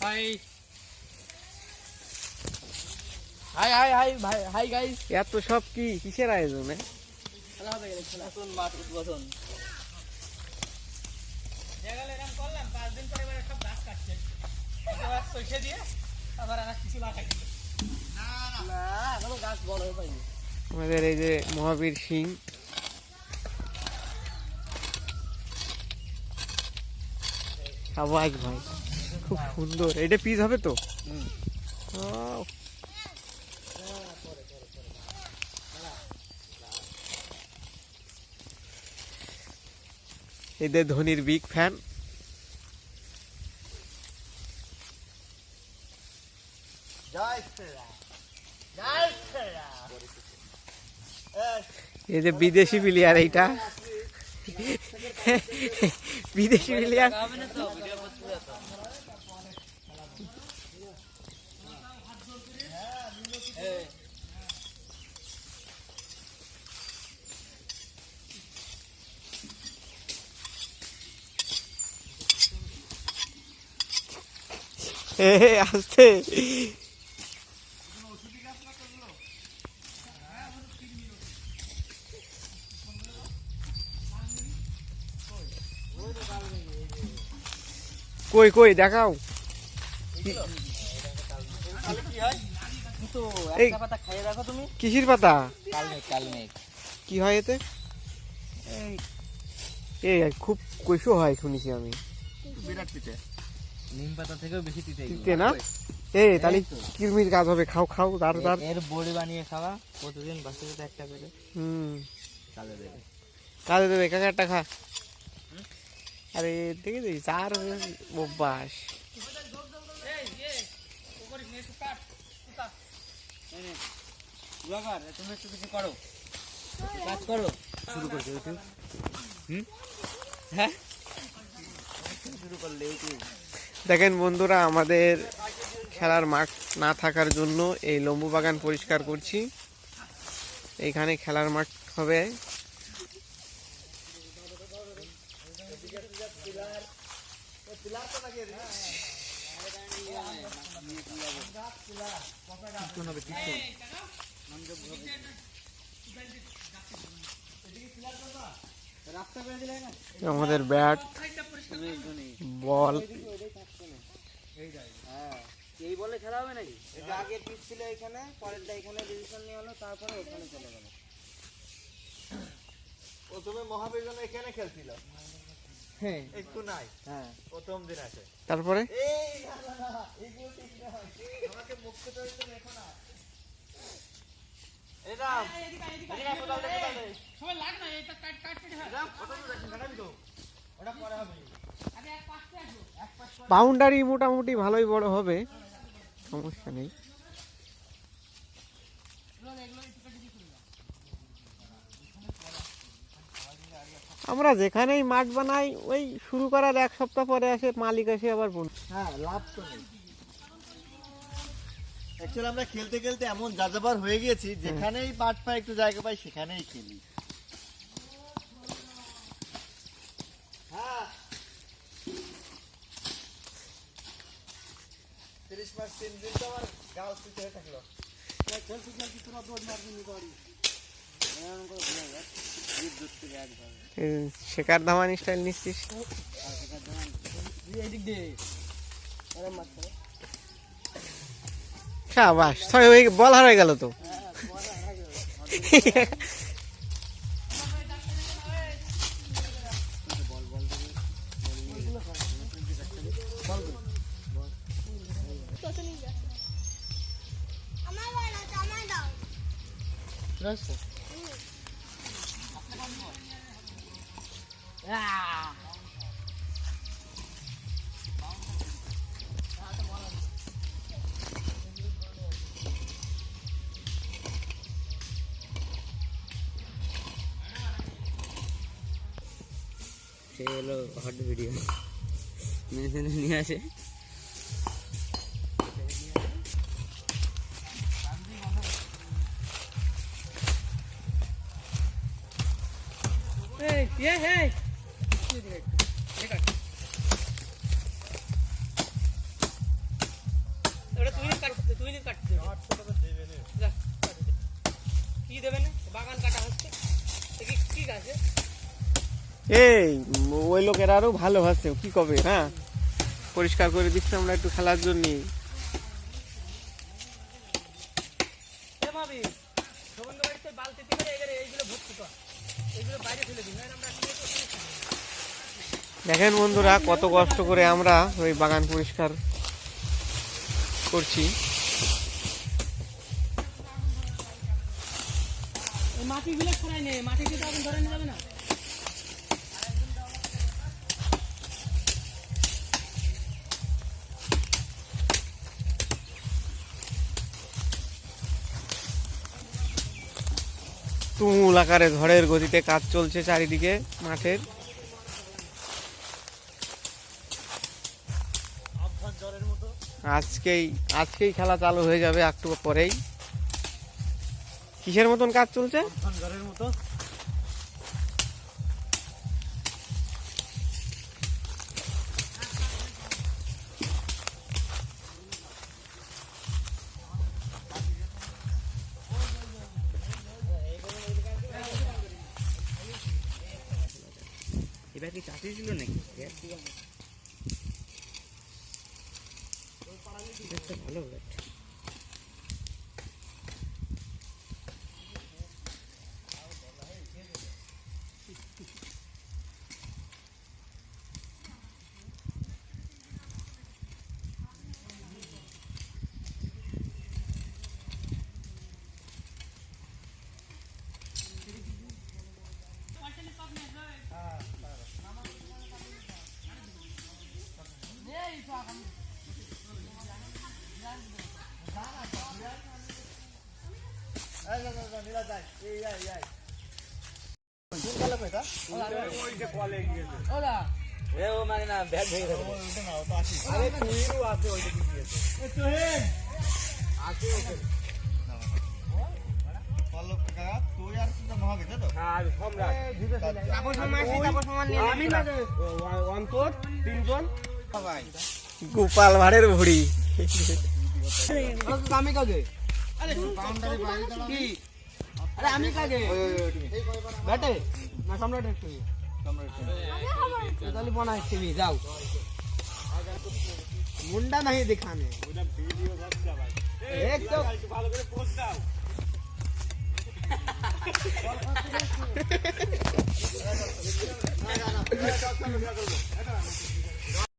High high high high ভাই hi guys. এত সব কি কিসের আয়োজনে? খেলা হবে নতুন মাঠ উদ্বোধন। জায়গালে এরকম করলাম 5 দিন পরে এবারে সব গাছ কাটছে। এবার সইষে দিয়ে আবার আর কিছু লাগাই দিল। না এখনো গাছ বড় হয়ে পায়নি। আমাদের এই যে মহাবীর সিং সাবাস ভাই, খুব সুন্দর। এটা পিস হবে তো? এদের ধোনির বিগ ফ্যান। এই যে বিদেশি প্লেয়ার, এইটা বিদেশি প্লেয়ার। আসতে কই কই দেখাও। কিসির পাতা? কি হয় এতে? এই খুব কইসো হয় শুনেছি আমি। বিরাট পিঠে, নিম পাতা থেকেও বেশি তিতে না? এই তাহলে কিরমির কাজ হবে। খাও খাও, দাঁড় দাঁড়। এর বড়ি বানিয়ে খাওয়া প্রতিদিন বাচ্চাদের একটা করে কাজে দেবে। কাজে দেবে, কাকারটা খা। আরে দেখে দিই চার অভ্যাস। তুমি একটু কিছু করো, কাজ করো। শুরু করছো ইউটিউব? হ্যাঁ শুরু করলে ইউটিউব। দেখেন বন্ধুরা, আমাদের খেলার মাঠ না থাকার জন্য এই লম্বু বাগান পরিষ্কার করছি। এইখানে খেলার মাঠ হবে। আমাদের ব্যাট, বল। এই বলে খেলা হবে নাকি? এটা আগে পিচ ছিল এখানে, পরেরটা এখানে ডিভিশন নিয়ে হলো, তারপরে ওখানে চলে গেল। প্রথমে মহাবীর এখানে খেলছিল, হ্যাঁ একটু নাই। হ্যাঁ প্রথম দিন আছে। তারপরে এই না না না, এইগুলো ঠিক নয়। আমাকে মুক্ত চরিত্র রেখো না। এরাম এদিকে কোথাও দেখো তাহলে সবাই লাগ না, এটা কাট কাট কেটে হয়। এরাম কত দূর দেখেন কাটাবি তো, ওটা পরে হবে। আগে এক পাশে আসো, এক পাশ বাউন্ডারি মোটামুটি ভালোই বড় হবে, সমস্যা নেই। আমরা যেখানেই মাঠ বানাই, ওই শুরু করার 1 সপ্তাহ পরে আসে মালিক, আসে আবার বন্ধ। হ্যাঁ, লাভ তো নেই। অ্যাকচুয়ালি আমরা খেলতে খেলতে এমন যাযাবার হয়ে গেছি, যেখানেই মাঠ পাই, একটু জায়গা পাই, সেখানেই খেলি। হ্যাঁ 30 মাস 3 দিন তো আমার গাল ছুটে হয়ে থাকলো। খেলতে খেলতে তোরা দৌড় মারবি নি করি। শেখার ধামানি স্টাইল নিচ্ছিস? শাবাশ, 6 হয়ে বল হারাই গেল তো। হলো হট ভিডিও মেশিনে নিয়ে আসে। কি দেবেন বাগান কাটা হচ্ছে কি গাছে এই ওই লোকের আরো ভালো হচ্ছে কি কবে হ্যাঁ পরিষ্কার করে দিচ্ছি আমরা একটু খেলার জন্য মাবি সমুদ্র বাড়িতে বালতিতে করে এইগুলো ভর্তি কর এইগুলো বাইরে ফেলে দিন আমরা দেখেন বন্ধুরা কত কষ্ট করে আমরা ওই বাগান পরিষ্কার করছি এই মাটিগুলো ছড়াই নেই মাটিতে তো আগুন ধরে নিয়ে যাবে না তুমুল আকারে ঝড়ের গতিতে কাজ চলছে চারিদিকে মাঠের আজকেই খেলা চালু হয়ে যাবে একটু পরেই কিসের মতন কাজ চলছে ঘরের মতো এবার কি চাকরি ছিল নাকি ভালো গোপাল ভাড়ের ভুড়ি আমি কাজে কি আরে আমি কাজে बैठे ना सम्राट একটু তাহলে বানাই টিভি যাও মুন্ডা नहीं दिखाने एक तो ভালো করে পোস্ট দাও